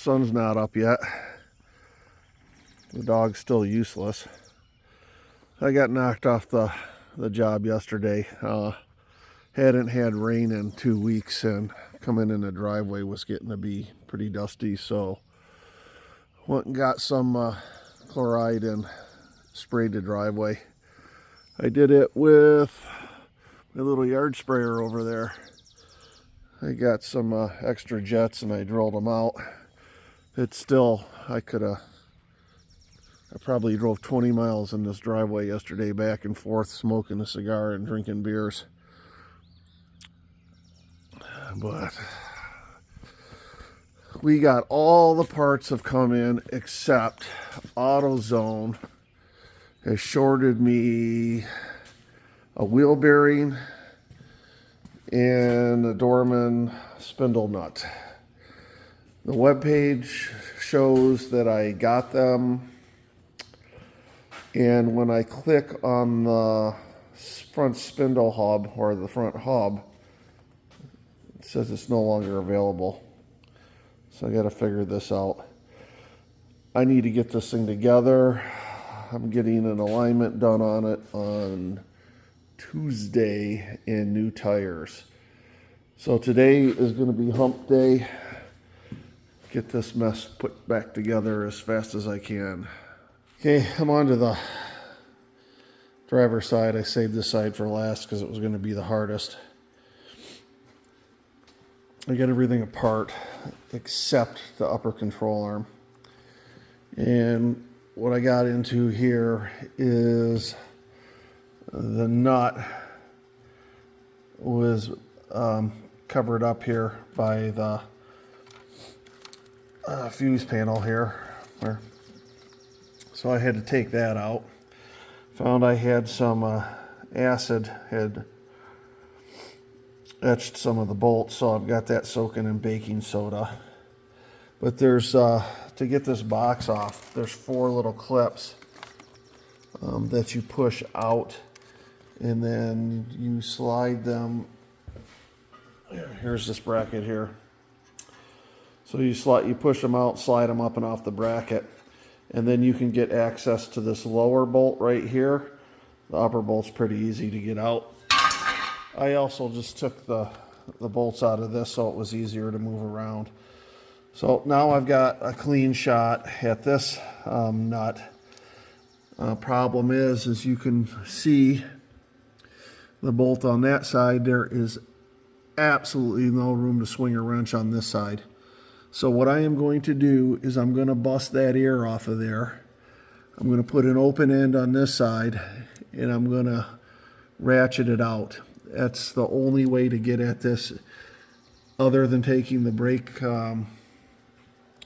sun's not up yet. The dog's still useless. I got knocked off the job yesterday. Hadn't had rain in 2 weeks, and coming in the driveway was getting to be pretty dusty, so went and got some chloride and sprayed the driveway. I did it with my little yard sprayer over there. I got some extra jets and I drilled them out. It's still, I probably drove 20 miles in this driveway yesterday, back and forth, smoking a cigar and drinking beers. But we got all the parts have come in except AutoZone has shorted me a wheel bearing and a Dorman spindle nut. The webpage shows that I got them, and when I click on the front spindle hub or the front hub, it says it's no longer available. So I got to figure this out. I need to get this thing together. I'm getting an alignment done on it on Tuesday in new tires. So today is going to be hump day. Get this mess put back together as fast as I can. Okay, I'm on to the driver's side. I saved this side for last because it was going to be the hardest. I got everything apart except the upper control arm. And what I got into here is the nut was covered up here by the fuse panel here. So I had to take that out. Found I had some acid had etched some of the bolts, so I've got that soaking in baking soda. But there's to get this box off, there's 4 little clips that you push out, and then you slide them. Here's this bracket here. So you push them out, slide them up and off the bracket, and then you can get access to this lower bolt right here. The upper bolt's pretty easy to get out. I also just took the bolts out of this so it was easier to move around. So now I've got a clean shot at this nut. Problem is you can see the bolt on that side. There is absolutely no room to swing a wrench on this side. So what I am going to do is I'm going to bust that ear off of there. I'm going to put an open end on this side, and I'm going to ratchet it out. That's the only way to get at this, other than taking the brake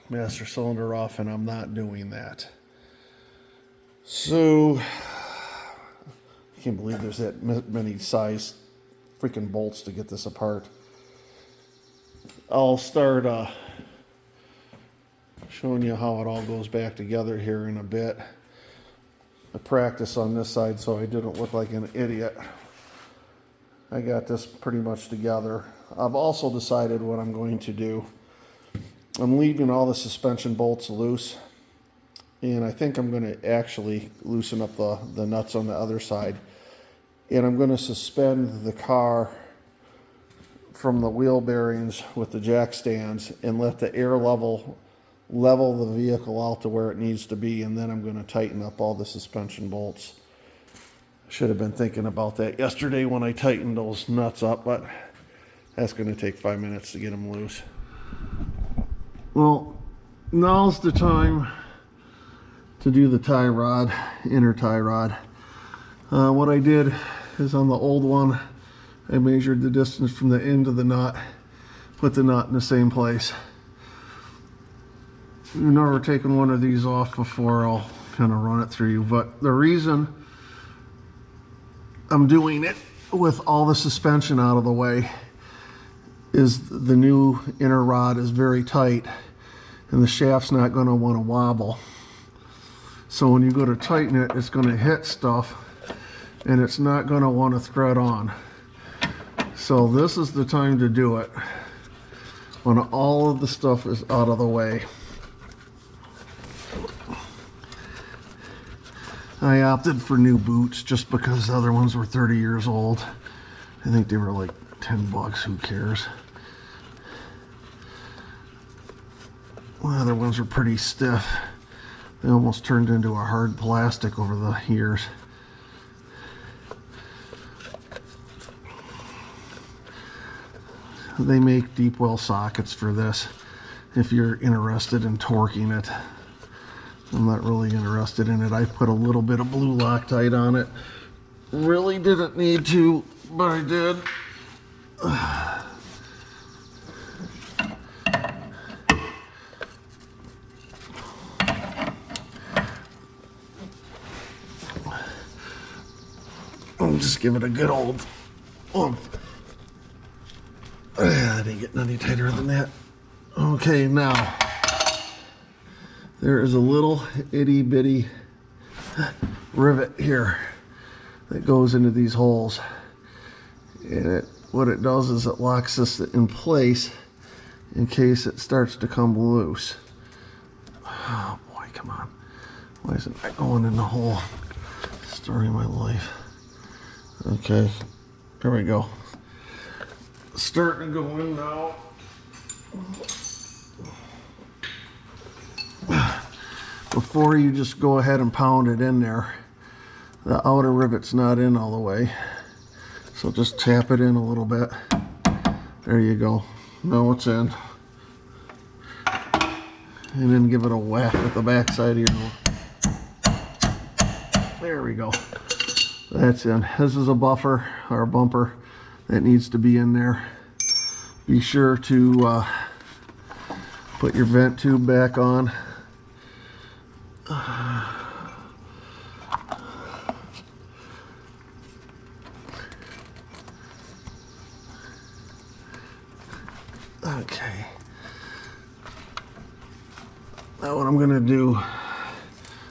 master cylinder off, and I'm not doing that. So I can't believe there's that many size freaking bolts to get this apart. I'll start showing you how it all goes back together here in a bit. I practice on this side so I didn't look like an idiot. I got this pretty much together. I've also decided what I'm going to do. I'm leaving all the suspension bolts loose, and I think I'm going to actually loosen up the nuts on the other side, and I'm going to suspend the car from the wheel bearings with the jack stands and let the air level the vehicle out to where it needs to be, and then I'm going to tighten up all the suspension bolts. Should have been thinking about that yesterday when I tightened those nuts up, but that's going to take 5 minutes to get them loose. Well, now's the time to do the tie rod, inner tie rod. What I did is on the old one, I measured the distance from the end of the nut, put the nut in the same place. I've never taken one of these off before. I'll kind of run it through you, but the reason I'm doing it with all the suspension out of the way is the new inner rod is very tight and the shaft's not going to want to wobble. So when you go to tighten it, it's going to hit stuff and it's not going to want to thread on. So this is the time to do it when all of the stuff is out of the way. I opted for new boots just because the other ones were 30 years old. I think they were like 10 bucks, who cares? The other ones were pretty stiff. They almost turned into a hard plastic over the years. They make deep well sockets for this if you're interested in torquing it. I'm not really interested in it. I put a little bit of blue Loctite on it. Really didn't need to, but I did. I'll just give it a good old oomph. I didn't get any tighter than that. Okay, now there is a little itty bitty rivet here that goes into these holes, and what it does is it locks this in place in case it starts to come loose. Oh boy, come on. Why isn't that going in the hole? Story of my life. Okay, there we go. Starting to go in now. Before you just go ahead and pound it in there, the outer rivet's not in all the way, so just tap it in a little bit. There you go. Now it's in. And then give it a whack with the back side of your... There we go. That's in. This is a buffer or a bumper that needs to be in there. Be sure to put your vent tube back on. Okay. Now what I'm going to do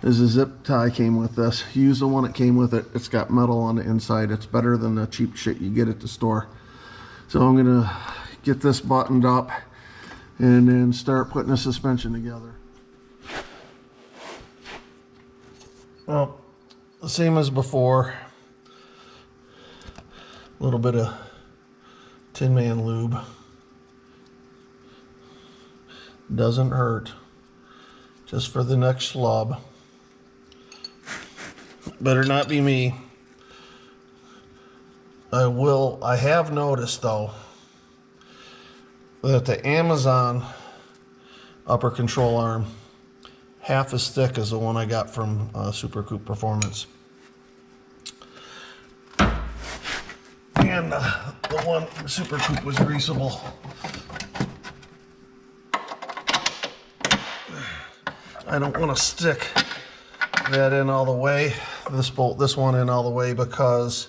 is a zip tie came with this. Use the one that came with it. It's got metal on the inside. It's better than the cheap shit you get at the store. So I'm going to get this buttoned up and then start putting the suspension together. Well, the same as before. A little bit of Tin Man lube. Doesn't hurt. Just for the next slub. Better not be me. I have noticed though that the Amazon upper control arm half as thick as the one I got from Super Coupe Performance. And the one from Super Coupe was greasable. I don't want to stick that in all the way, this one in all the way, because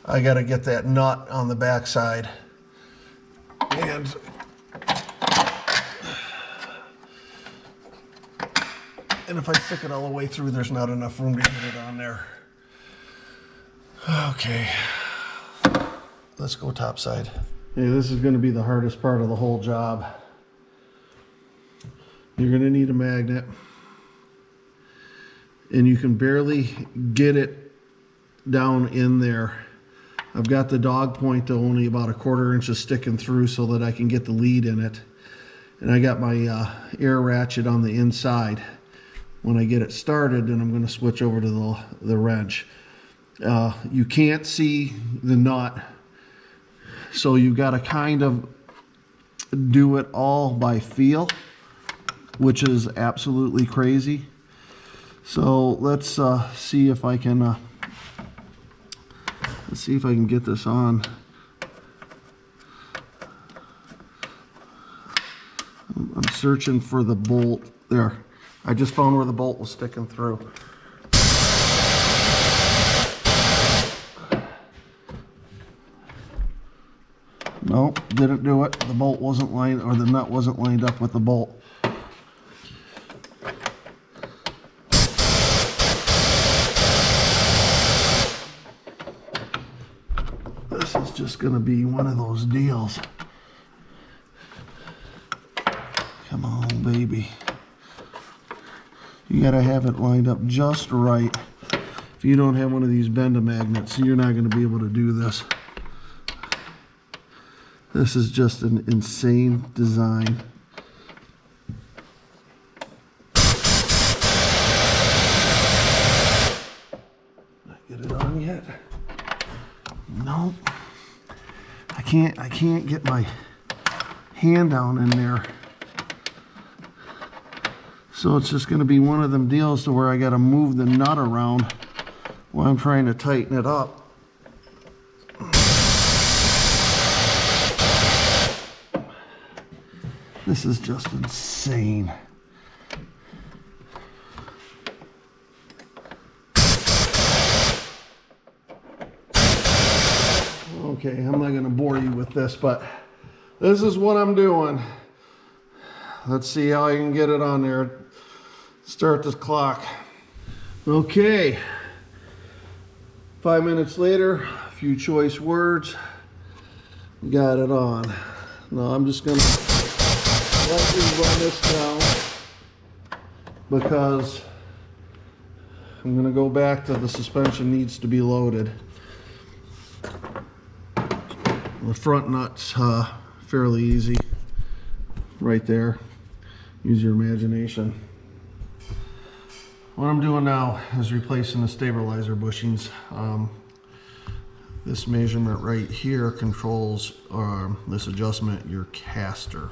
I got to get that nut on the back side. And if I stick it all the way through, there's not enough room to get it on there. Okay, let's go top side. Hey, this is going to be the hardest part of the whole job. You're going to need a magnet, and you can barely get it down in there. I've got the dog point to only about 1/4 inch sticking through so that I can get the lead in it. And I got my air ratchet on the inside. When I get it started, then I'm going to switch over to the wrench. You can't see the nut, so you've got to kind of do it all by feel, which is absolutely crazy. So let's see if I can get this on. I'm searching for the bolt there. I just found where the bolt was sticking through. Nope, didn't do it. The bolt wasn't lined, or the nut wasn't lined up with the bolt. This is just going to be one of those deals. Come on, baby. You got to have it lined up just right. If you don't have one of these bend-a-magnets, you're not going to be able to do this. This is just an insane design. Get it on yet? Nope. I can't get my hand down in there. So it's just going to be one of them deals to where I got to move the nut around while I'm trying to tighten it up. This is just insane. Okay, I'm not going to bore you with this, but this is what I'm doing. Let's see how I can get it on there. Start this clock. Okay. 5 minutes later, a few choice words. Got it on. Now I'm just going to let you run this down because I'm going to go back to the suspension needs to be loaded. The front nut's fairly easy. Right there. Use your imagination. What I'm doing now is replacing the stabilizer bushings. This measurement right here controls this adjustment, your caster.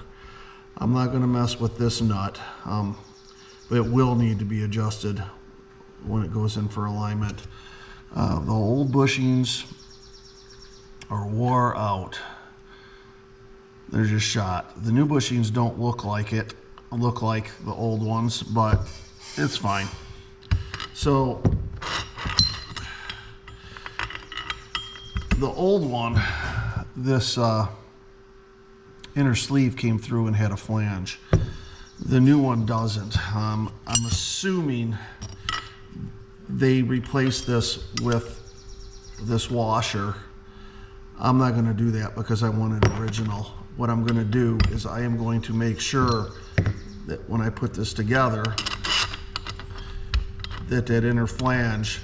I'm not going to mess with this nut, but it will need to be adjusted when it goes in for alignment. The old bushings are wore out. They're just shot. The new bushings don't look like it, look like the old ones, but it's fine. So the old one, this inner sleeve came through and had a flange. The new one doesn't. I'm assuming they replaced this with this washer. I'm not going to do that because I want an original. What I'm going to do is I am going to make sure that when I put this together, that inner flange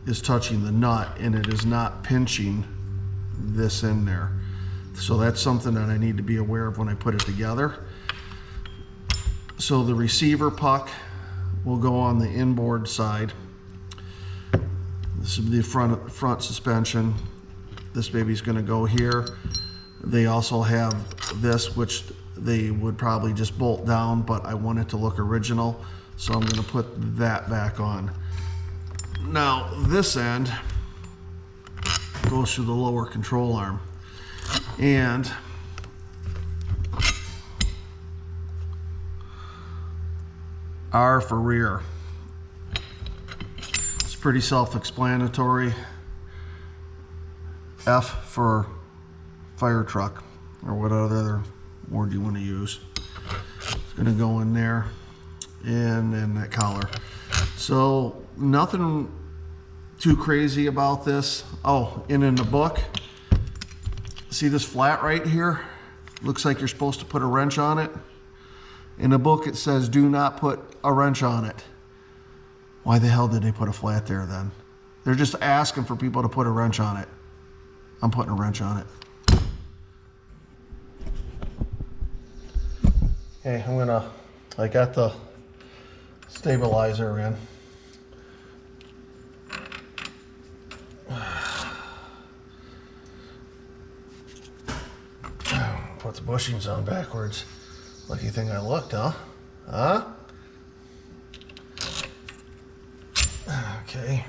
is touching the nut and it is not pinching this in there. So that's something that I need to be aware of when I put it together. So the receiver puck will go on the inboard side. This is the front suspension. This baby's going to go here. They also have this, which they would probably just bolt down, but I want it to look original, so I'm going to put that back on. Now this end goes through the lower control arm, and R for rear. It's pretty self-explanatory. F for fire truck, or what other word you want to use. It's going to go in there, and then that collar. So nothing too crazy about this. Oh, and in the book, see this flat right here? Looks like you're supposed to put a wrench on it. In the book it says do not put a wrench on it. Why the hell did they put a flat there then? They're just asking for people to put a wrench on it. I'm putting a wrench on it. Okay, I got the stabilizer in. Put the bushings on backwards. Lucky thing I looked, huh? Huh? Okay.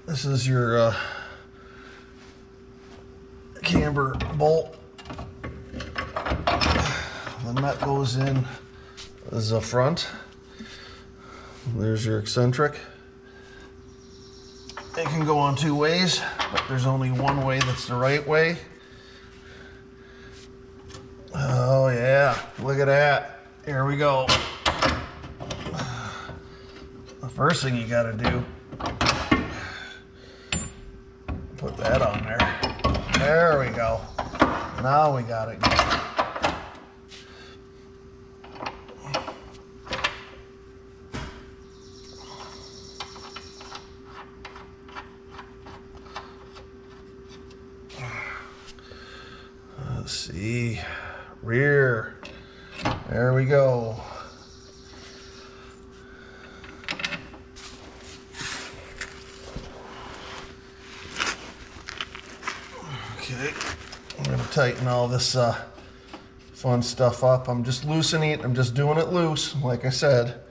This is your camber bolt. The nut goes in as the front. There's your eccentric. It can go on two ways, but there's only one way that's the right way. Oh yeah, look at that. Here we go. The first thing you gotta do, put that on there. There we go. Now we got it. Let's see. Rear. There we go. Okay, I'm going to tighten all this fun stuff up. I'm just loosening it. I'm just doing it loose. Like I said,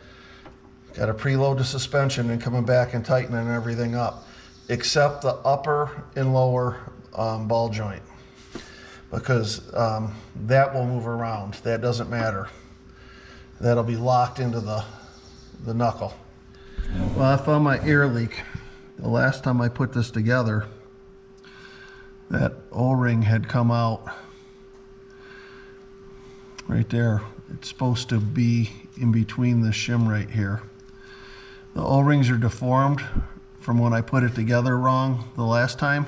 got to preload the suspension and coming back and tightening everything up, except the upper and lower ball joint, because that will move around. That doesn't matter. That'll be locked into the knuckle. Well, I found my air leak. The last time I put this together, that O-ring had come out right there. It's supposed to be in between the shim right here. The O-rings are deformed from when I put it together wrong the last time.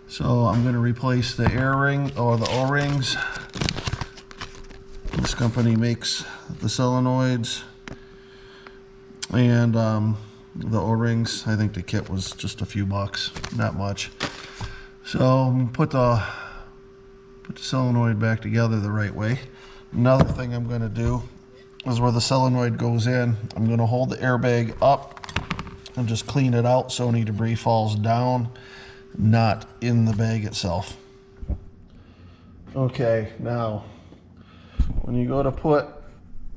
So I'm going to replace the air ring or the O-rings. This company makes the solenoids and the O-rings. I think the kit was just a few bucks, not much. So I'm put the solenoid back together the right way. Another thing I'm going to do is where the solenoid goes in, I'm going to hold the airbag up and just clean it out so any debris falls down, not in the bag itself. Okay, now when you go to put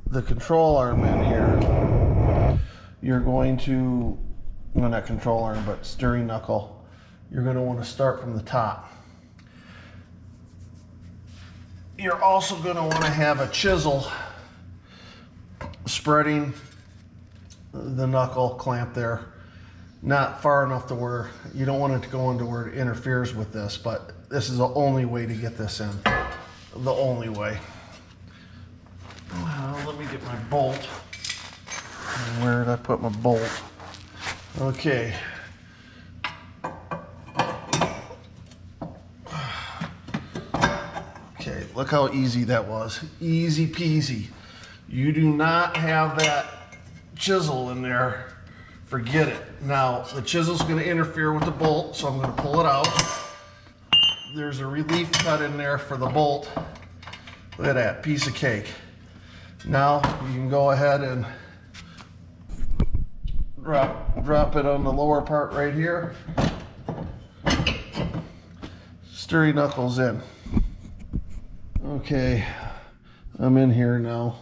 the control arm in here, you're going to, well, not control arm, but steering knuckle, you're going to want to start from the top. You're also going to want to have a chisel spreading the knuckle clamp there, not far enough to where you don't want it to go into where it interferes with this, but this is the only way to get this in. The only way. Let me get my bolt. Where did I put my bolt? Okay. Okay, look how easy that was. Easy peasy. You do not have that chisel in there, forget it. Now, the chisel's going to interfere with the bolt, so I'm going to pull it out. There's a relief cut in there for the bolt. Look at that, piece of cake. Now, you can go ahead and drop it on the lower part right here. Steering knuckles in. Okay, I'm in here now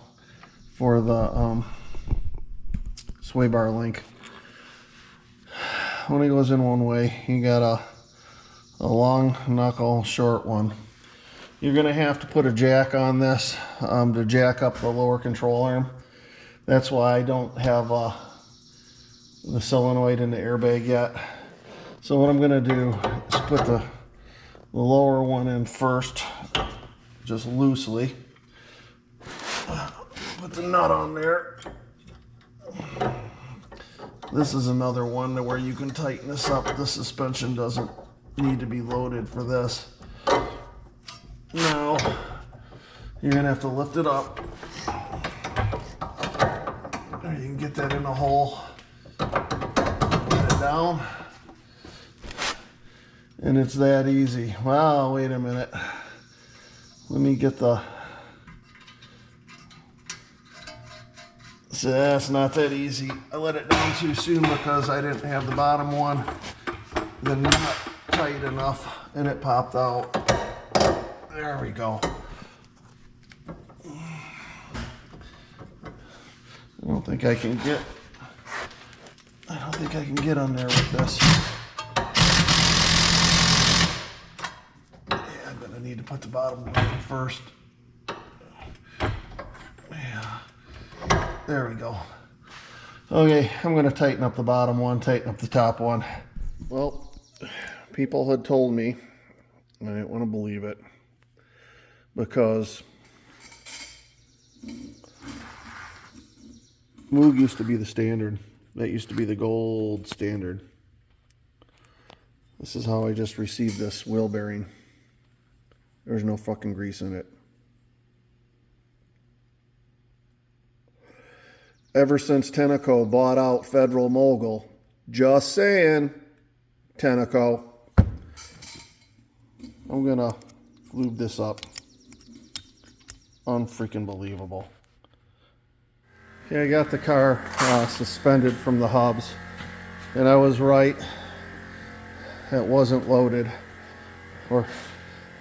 for the sway bar link. When it goes in one way, you got a long knuckle, short one. You're going to have to put a jack on this to jack up the lower control arm. That's why I don't have the solenoid in the airbag yet. So what I'm going to do is put the lower one in first, just loosely. Put the nut on there. This is another one to where you can tighten this up. The suspension doesn't need to be loaded for this. Now, you're going to have to lift it up. Or you can get that in a hole. Get it down. And it's that easy. Wow, wait a minute. Let me get the... So that's not that easy. I let it down too soon because I didn't have the bottom one, the nut tight enough, and it popped out. There we go. I don't think I can get on there with this. Yeah, I'm gonna need to put the bottom one in first. Yeah. There we go. Okay, I'm going to tighten up the bottom one, tighten up the top one. Well, people had told me, and I didn't want to believe it, because Moog used to be the standard. That used to be the gold standard. This is how I just received this wheel bearing. There's no fucking grease in it. Ever since Tenneco bought out Federal Mogul, just saying, Tenneco, I'm gonna lube this up. Unfreaking believable. Okay, I got the car suspended from the hubs, and I was right. It wasn't loaded or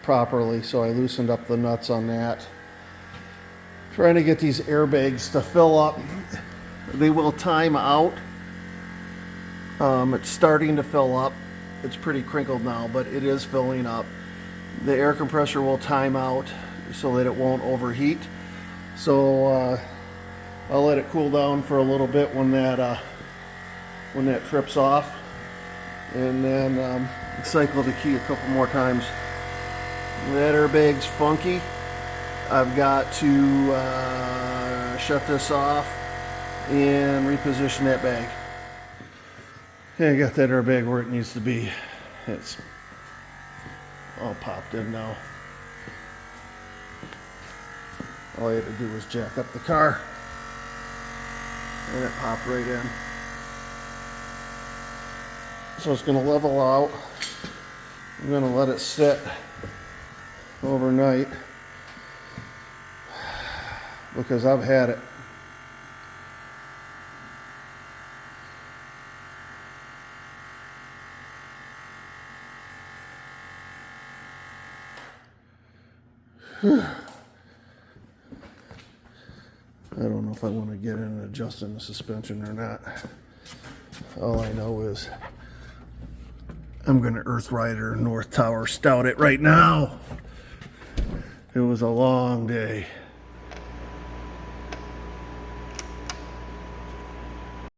properly, so I loosened up the nuts on that. Trying to get these airbags to fill up. They will time out. It's starting to fill up. It's pretty crinkled now, but it is filling up. The air compressor will time out so that it won't overheat. So I'll let it cool down for a little bit when that trips off, and then cycle the key a couple more times. That airbag's funky. I've got to shut this off and reposition that bag. Okay, I got that airbag where it needs to be. It's all popped in now. All I had to do was jack up the car, and it popped right in. So it's going to level out. I'm going to let it sit overnight because I've had it. I don't know if I want to get in and adjust in the suspension or not. All I know is I'm going to Earth Rider North Tower stout it right now. It was a long day.